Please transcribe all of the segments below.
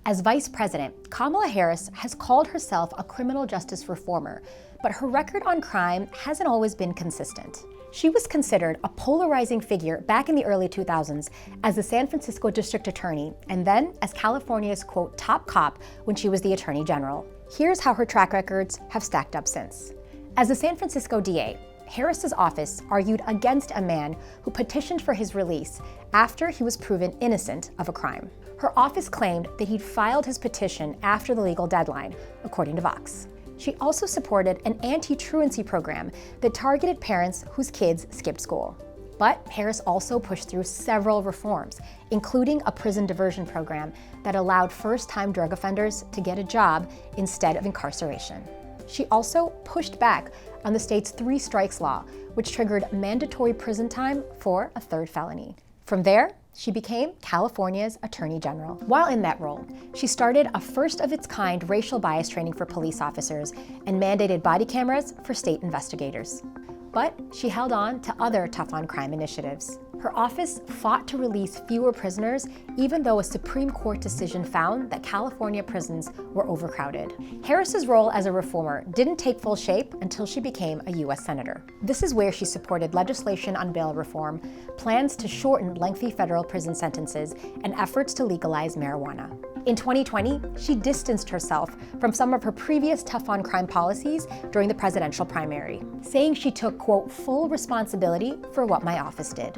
As vice president, Kamala Harris has called herself a criminal justice reformer, but her record on crime hasn't always been consistent. She was considered a polarizing figure back in the early 2000s as the San Francisco district attorney, and then as California's, quote, top cop when she was the attorney general. Here's how her track records have stacked up since. As the San Francisco DA, Harris's office argued against a man who petitioned for his release after he was proven innocent of a crime. Her office claimed that he'd filed his petition after the legal deadline, according to Vox. She also supported an anti-truancy program that targeted parents whose kids skipped school. But Harris also pushed through several reforms, including a prison diversion program that allowed first-time drug offenders to get a job instead of incarceration. She also pushed back on the state's 3 strikes law, which triggered mandatory prison time for a 3rd felony. From there, she became California's Attorney General. While in that role, she started a first-of-its-kind racial bias training for police officers and mandated body cameras for state investigators. But she held on to other tough-on-crime initiatives. Her office fought to release fewer prisoners, even though a Supreme Court decision found that California prisons were overcrowded. Harris's role as a reformer didn't take full shape until she became a U.S. Senator. This is where she supported legislation on bail reform, plans to shorten lengthy federal prison sentences, and efforts to legalize marijuana. In 2020, she distanced herself from some of her previous tough-on-crime policies during the presidential primary, saying she took, quote, full responsibility for what my office did.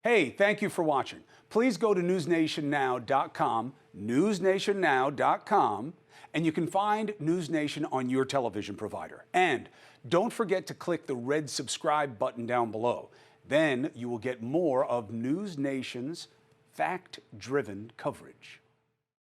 Hey, thank you for watching. Please go to newsnationnow.com, newsnationnow.com, and you can find NewsNation on your television provider. And don't forget to click the red subscribe button down below. Then you will get more of NewsNation's fact-driven coverage.